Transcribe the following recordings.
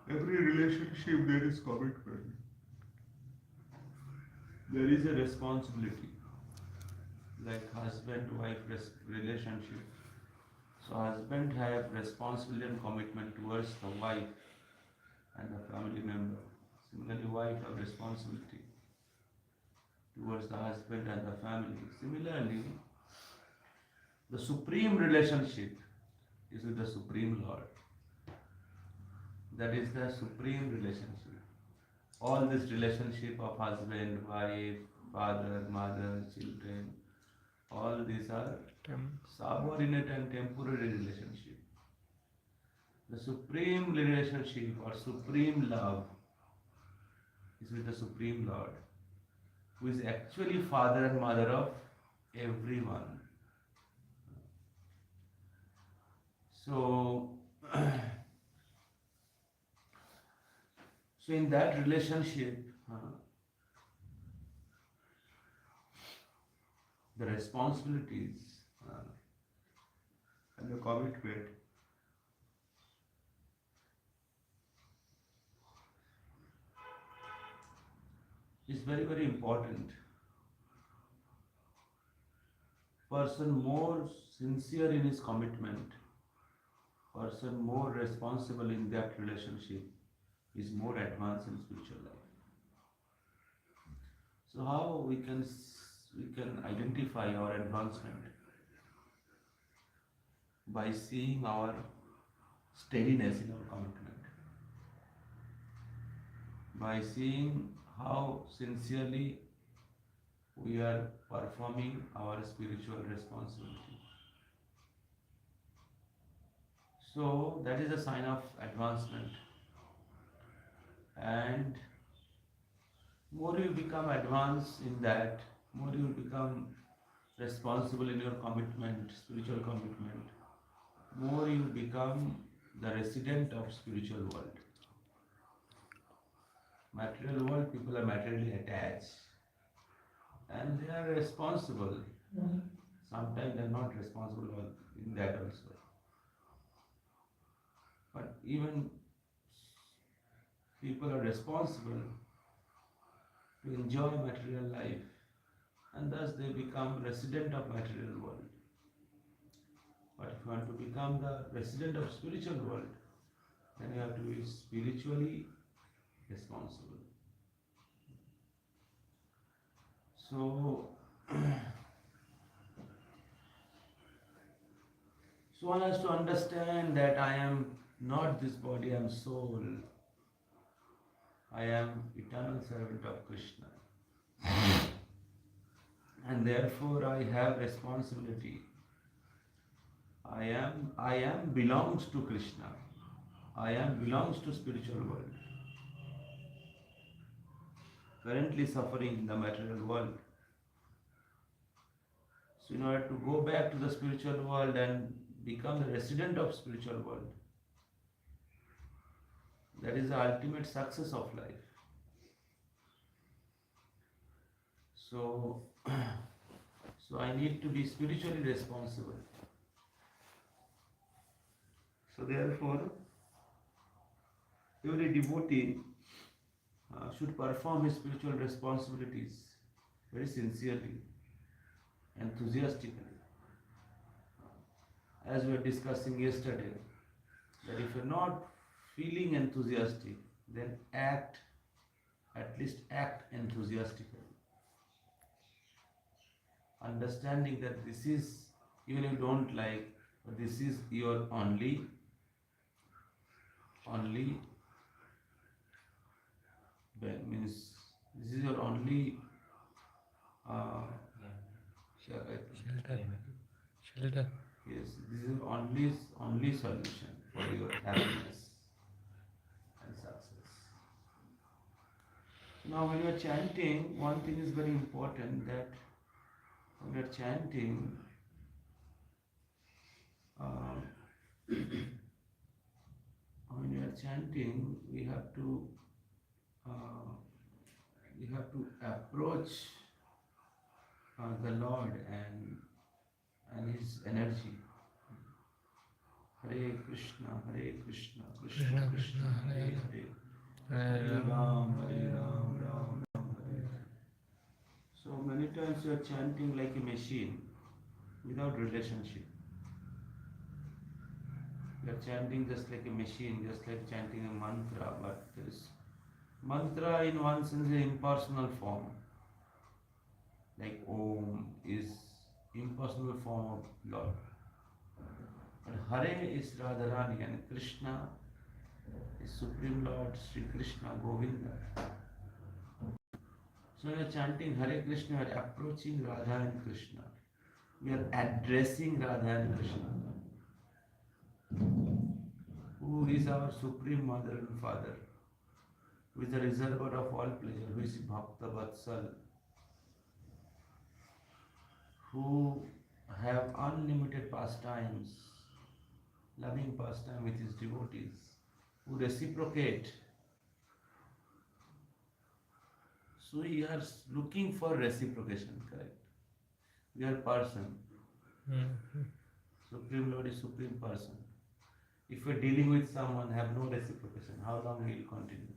Every relationship there is commitment. There is a responsibility, like husband-wife relationship. So husband have responsibility and commitment towards the wife and the family member. Similarly, wife have responsibility towards the husband and the family. Similarly, the supreme relationship is with the Supreme Lord. That is the supreme relationship. All this relationship of husband, wife, father, mother, children, all these are subordinate and temporary relationship. The supreme relationship or supreme love is with the Supreme Lord, who is actually father and mother of everyone. So, so in that relationship, the responsibilities and the commitment is very, very important. Person more sincere in his commitment, person more responsible in that relationship is more advanced in spiritual life. So how we can identify our advancement by seeing our steadiness in our commitment, by seeing how sincerely we are performing our spiritual responsibility. So that is a sign of advancement. And more you become advanced in that, more you become responsible in your commitment, spiritual commitment, more you become the resident of spiritual world. Material world, people are materially attached and they are responsible. Sometimes they are not responsible in that also. But even people are responsible to enjoy material life and thus they become resident of material world. But if you want to become the resident of spiritual world, then you have to be spiritually responsible. So, so one has to understand that I am not this body, I am soul. I am eternal servant of Krishna. And therefore I have responsibility. I am belongs to Krishna. I am belongs to spiritual world. Currently suffering in the material world. So in order to go back to the spiritual world and become the resident of spiritual world, that is the ultimate success of life. So, so I need to be spiritually responsible. So therefore, every devotee should perform his spiritual responsibilities very sincerely, enthusiastically. As we were discussing yesterday, that if you're not feeling enthusiastic, then at least act enthusiastically. Understanding that this is, even if you don't like, but this is your only means this is your only uh, Shelter. Shelter. yes, this is your only solution for your happiness and success. So now when you are chanting, one thing is very important, that when you are chanting, uh, when you are chanting, uh, we have to approach the Lord and His energy. Hare Krishna, Krishna Krishna Krishna, Krishna Hare Hare Hare, Hare, Hare Hare Ram, Ram, Hare Hare Ram, Ram, Ram Ram Ram, Ram, Hare Hare Hare. So many times you are chanting like a machine without relationship. You are chanting just like a machine, just like chanting a mantra, but this mantra in one sense is impersonal form. Like Om is impersonal form of Lord. But Hare is Radharani and Krishna is Supreme Lord Sri Krishna Govinda. So we are chanting Hare Krishna, we are approaching Radha and Krishna. We are addressing Radha and Krishna, who is our Supreme Mother and Father, who is the reservoir of all pleasure, who is Bhakta Vatsal, who have unlimited pastimes, loving pastime with his devotees, who reciprocate. So we are looking for reciprocation, correct? We are person. Mhm. Supreme Lord is Supreme Person. If we are dealing with someone have no reciprocation, how long we will continue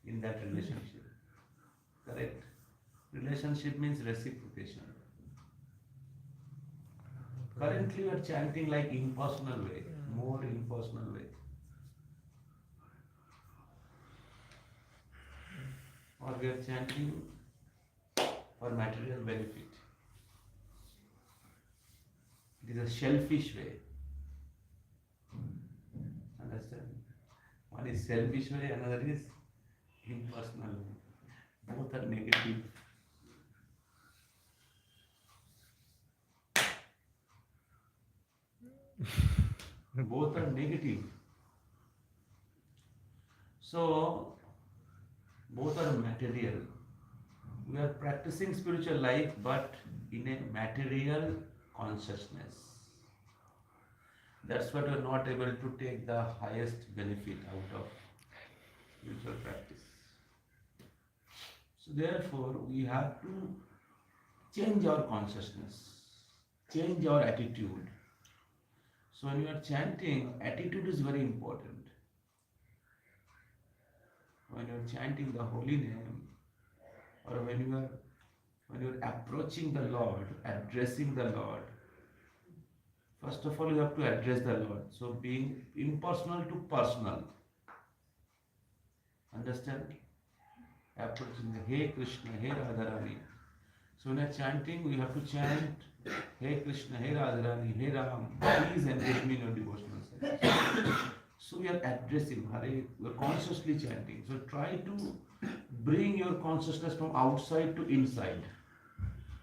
in that relationship? Correct? Relationship means reciprocation. Currently we are chanting like impersonal way, more impersonal way. Or we are chanting for material benefit. It is a selfish way. Understand? One is selfish way, another is impersonal way. Both are negative. Both are negative. So both are material. We are practicing spiritual life but in a material consciousness. That's what we are not able to take the highest benefit out of spiritual practice. So therefore we have to change our consciousness, change our attitude. So when you are chanting, attitude is very important. When you are chanting the holy name, or when you are approaching the Lord, addressing the Lord, first of all you have to address the Lord. So being impersonal to personal. Understand? Approaching the Hey Krishna, Hey Radharani. So when you are chanting, we have to chant Hey Krishna, Hey Radharani, Hey Ram, please engage me in your devotional service. So we are addressing Hare, we are consciously chanting. So try to bring your consciousness from outside to inside.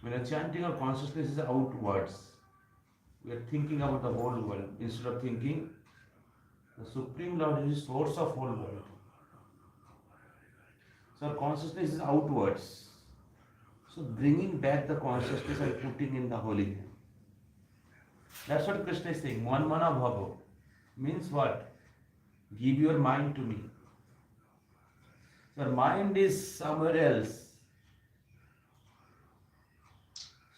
When we are chanting, our consciousness is outwards. We are thinking about the whole world instead of thinking the Supreme Lord is the source of whole world. So our consciousness is outwards. So bringing back the consciousness and putting in the holy name. That's what Krishna is saying. Manmana bhavo means what? Give your mind to me. Your mind is somewhere else.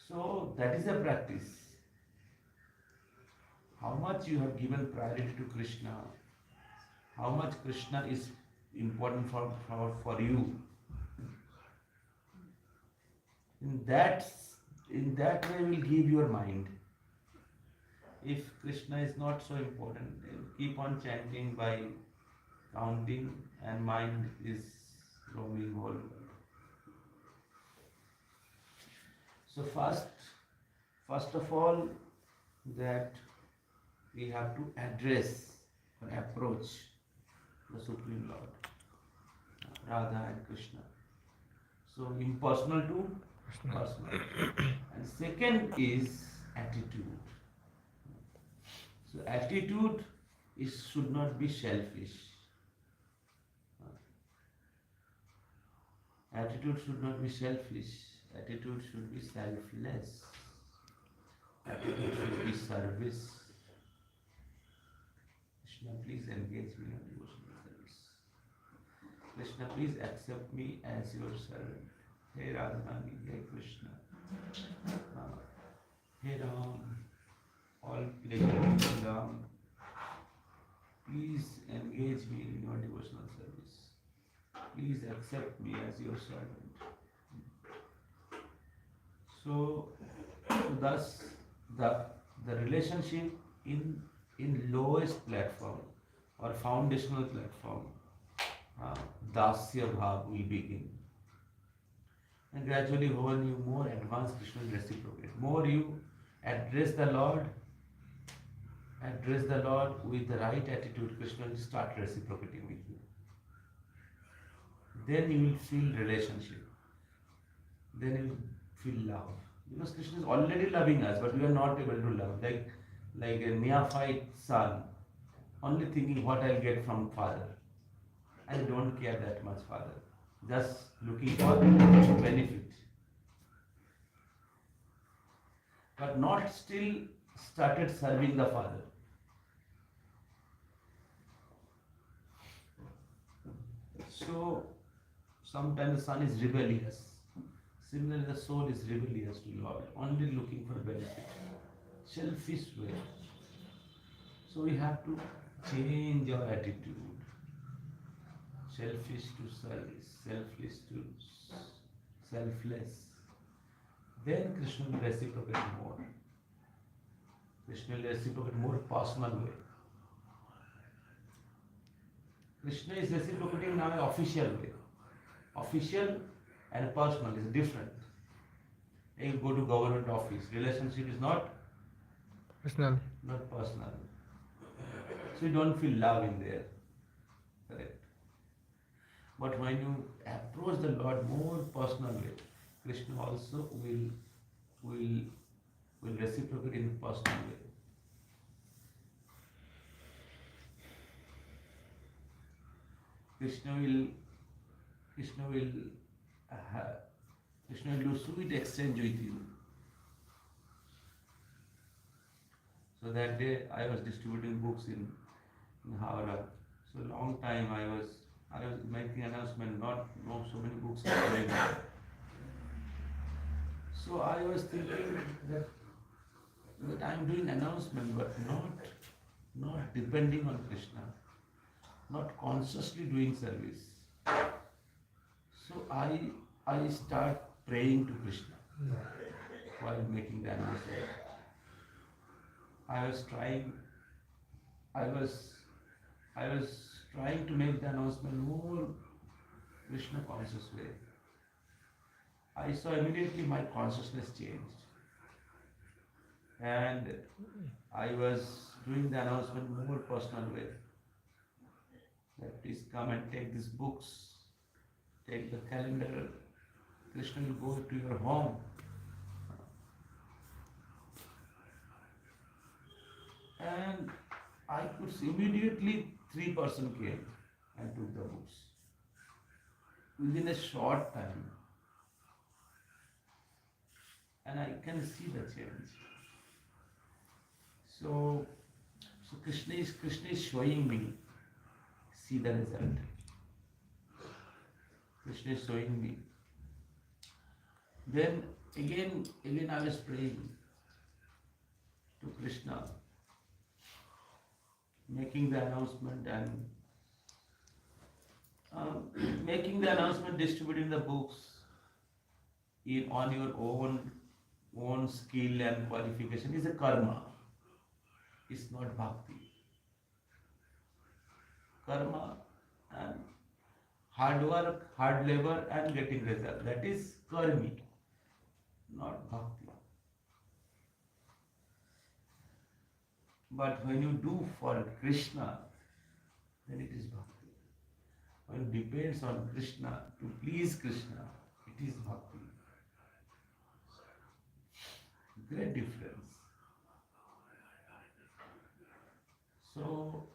So that is a practice. How much you have given priority to Krishna, how much Krishna is important for you. In that, in that way will give your mind. If Krishna is not so important, keep on chanting by counting and mind is roaming all over. So first of all, that we have to address or approach the Supreme Lord, Radha and Krishna. So impersonal to Krishna. personal. And second is attitude. So attitude should not be selfish. Attitude should not be selfish. Attitude should be selfless. Attitude should be service. Krishna, please engage me in devotional service. Krishna, please accept me as your servant. Hey Radharani, Hey Krishna. Hey Ram, all pleasure belong please engage me in your devotional service. Please accept me as your servant. So, thus the relationship in lowest platform or foundational platform, uh, dasya bhav will begin. And gradually, when you more advance, Krishna will reciprocate. More you address the Lord, with the right attitude, Krishna will start reciprocating with you. Then you will feel relationship. Then you will feel love. Because Krishna is already loving us, but we are not able to love. Like a neophyte son, only thinking what I'll get from father. I don't care that much, father. Just looking for benefit. But not still started serving the father. So sometimes the son is rebellious. Similarly, the soul is rebellious to Lord, only looking for benefit. Selfish way. So we have to change our attitude. Selfish to service, selfish to selfless. Then Krishna will reciprocate more. Krishna will reciprocate more personal way. Krishna is reciprocating now an official way. Official and personal is different. You go to government office, relationship is not Personal. personal. So you don't feel love in there. Correct. But when you approach the Lord more personal way, Krishna also will reciprocate in personal way. Krishna will do sweet exchange with you. So that day I was distributing books in Howrah. So long time I was making announcement, not so many books are available. So I was thinking that I am doing announcement, but not depending on Krishna, not consciously doing service. So I start praying to Krishna while making the announcement. I was trying to make the announcement more Krishna conscious way. I saw immediately my consciousness changed. And I was doing the announcement more personal way. That please come and take these books, take the calendar. Krishna will go to your home. And I could see immediately 3 persons came and took the books. Within a short time. And I can see the change. So Krishna is showing me, see the result. Krishna is showing me. Then again I was praying to Krishna, making the announcement and distributing the books on your own skill and qualification is a karma. It's not bhakti. Karma and hard work, hard labor and getting result. That is karmi, not bhakti. But when you do for Krishna, then it is bhakti. When it depends on Krishna, to please Krishna, it is bhakti. Great difference. So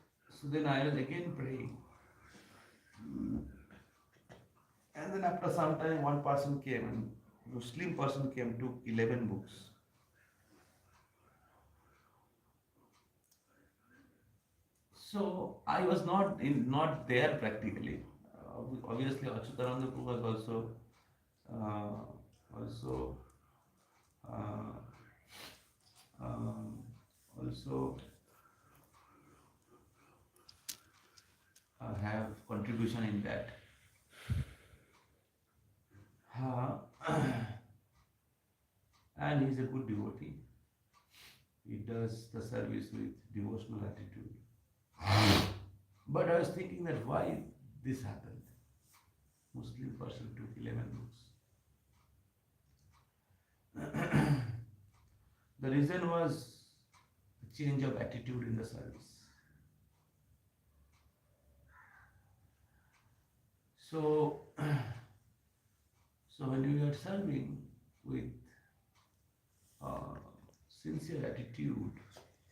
then I was again praying. And then after some time, one person came, and Muslim person came, took 11 books. So I was not there practically. Obviously, Achyutananda Prabhu was also have contribution in that. And he's a good devotee. He does the service with devotional attitude. But I was thinking that why this happened. Muslim person took 11 books. The reason was a change of attitude in the service. So, so when we are serving with sincere attitude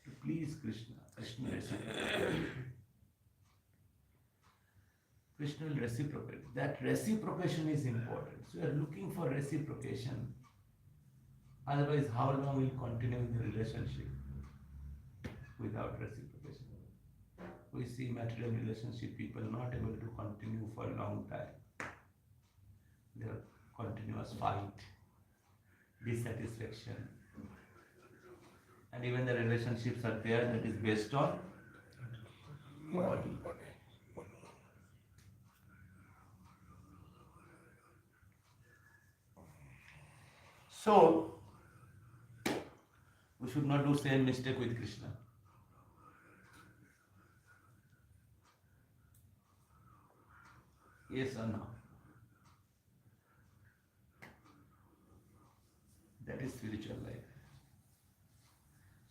to please Krishna, Krishna will reciprocate. That reciprocation is important. So we are looking for reciprocation. Otherwise, how long will continue the relationship without reciprocation? We see material relationship people not able to continue for a long time. There are continuous fight, dissatisfaction, and even the relationships are there that is based on body. So we should not do same mistake with Krishna. Yes or no? That is spiritual life.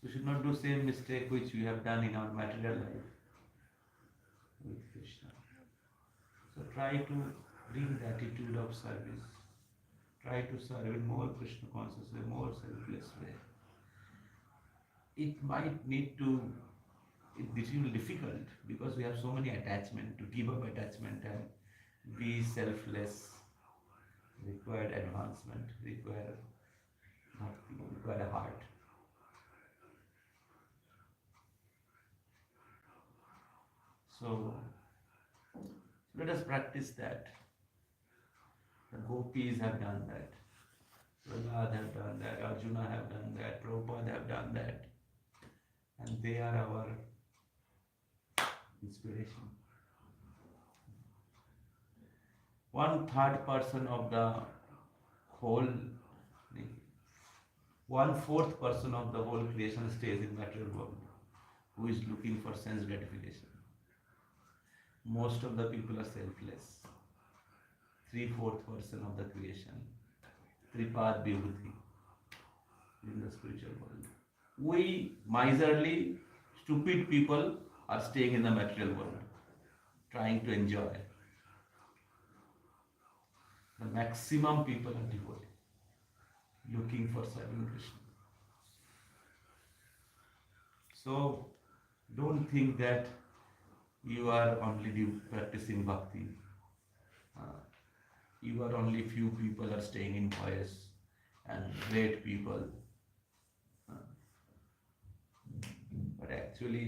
We should not do same mistake which we have done in our material life with Krishna. So try to bring the attitude of service. Try to serve in more Krishna conscious way, more selfless way. It might need to, it will be difficult because we have so many attachment. To give up attachment and be selfless required advancement, require a heart. So let us practice that. The gopis have done that. Prahlad have done that. Arjuna have done that. Prabhupada have done that. And they are our inspiration. 1/3 person of the whole, 1/4 person of the whole creation stays in material world, who is looking for sense gratification. Most of the people are selfless. 3/4 person of the creation, Tripad Vibhuti in the spiritual world. We miserly, stupid people are staying in the material world, trying to enjoy. The maximum people are devoted, looking for serving Krishna. So don't think that you are only practicing bhakti. You are only few people are staying in pious and great people. But actually,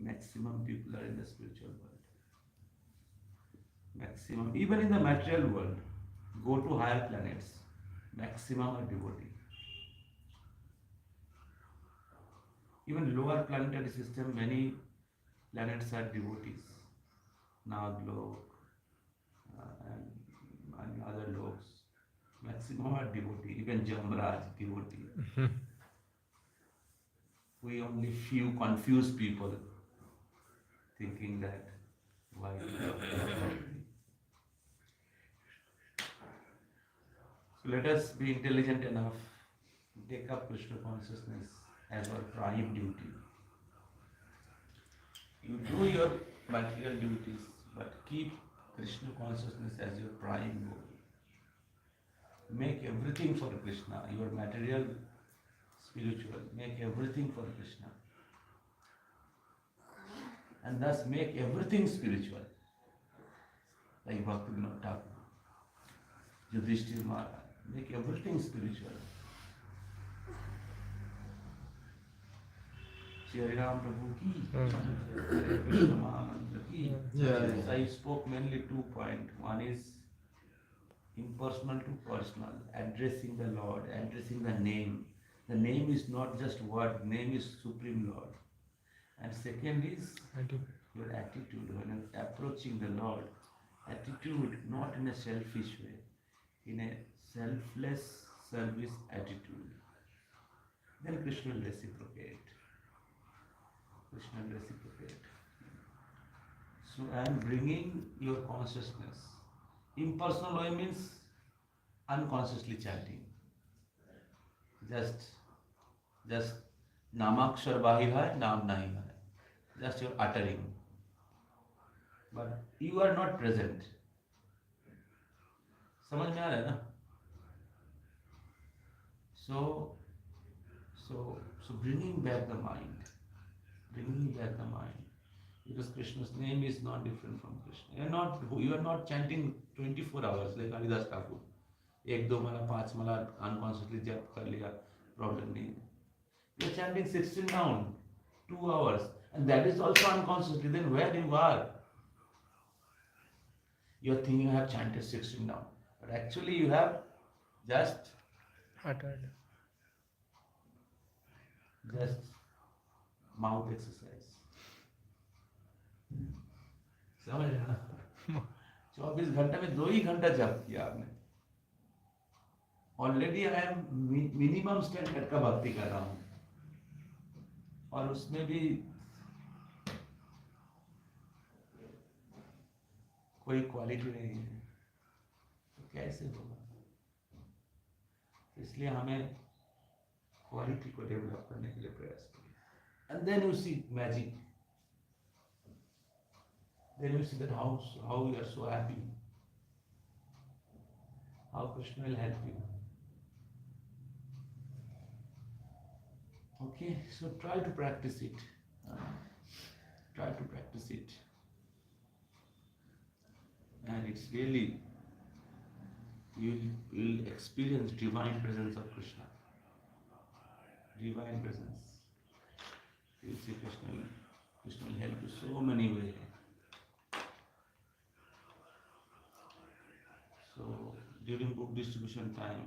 maximum people are in the spiritual world. Maximum, even in the material world, go to higher planets, maximum are devotee. Even lower planetary system, many planets are devotees. Naglok and other loks, maximum are devotee. Even Jamraj devotee. We only few confused people thinking that why. So let us be intelligent enough to take up Krishna consciousness as our prime duty. You do your material duties, but keep Krishna consciousness as your prime goal. Make everything for Krishna, your material, spiritual, make everything for Krishna. And thus make everything spiritual. Like Bhaktivinoda Thakur, Yudhishthira Maharaj, make everything spiritual. Shri Hari Ram Prabhu ki, Hare Krishna Mahamantra ki. Yes, I spoke mainly 2 points. One is impersonal to personal, addressing the Lord, addressing the name. The name is not just word, name is Supreme Lord. And second is Attitude. your attitude when you're approaching the Lord. Attitude not in a selfish way, in a selfless service attitude. Then Krishna will reciprocate. Krishna will reciprocate. So I am bringing your consciousness. Impersonal way means unconsciously chanting. Just नामाक्षर बाहिर है नाम नहीं है. Just you're uttering. But you are not present. समझ में आ रहा है ना? So bringing back the mind. Because Krishna's name is not different from Krishna. You are not chanting 24 hours like Haridas Thakur. एक दो माला पांच माला unconsciously जप कर लिया, problem नहीं. You are chanting 16 round, 2 hours, and that is also unconsciously. Then where you are? You are thinking I have chanted 16 round, but actually you have just Uttered. mouth exercise. समझ रहे ना? 24 घंटे में 2 ही घंटा जप किया आपने. Already I am minimum standard का भक्ति कर रहा हूँ, और उसमें भी कोई क्वालिटी नहीं है, तो कैसे होगा? इसलिए हमें क्वालिटी को डेवलप करने के लिए प्रयास करें. And then you see magic. Then you see that how you are so happy, how Krishna will help you. Okay, so try to practice it. And it's really, you will experience divine presence of Krishna. Divine presence. You will see Krishna will help you so many ways. So during book distribution time,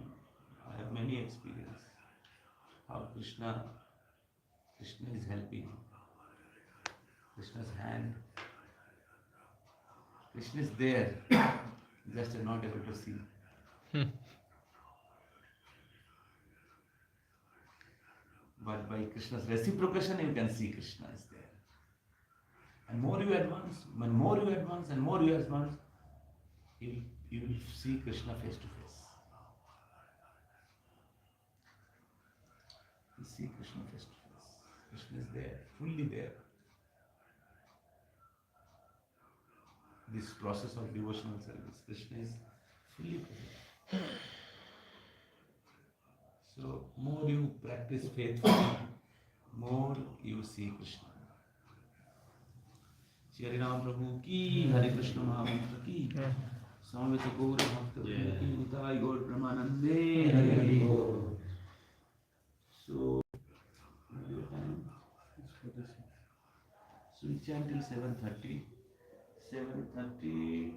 I have many experience how Krishna is helping. Krishna's hand. Krishna is there, just you're not able to see. But by Krishna's reciprocation, you can see Krishna is there. And more you advance, you will see Krishna face to face. You see Krishna face to face. Krishna is there, fully there. This process of devotional service, Krishna is fully present. So more you practice faithfully, more you see Krishna. Shri Ram Prabhu ki, Hare Krishna Mahamantra ki. Samveta Gaura Bhakta ki Nitai Gaur Pramanande Hare Gaur. So, we chant till 7:30. 7:30.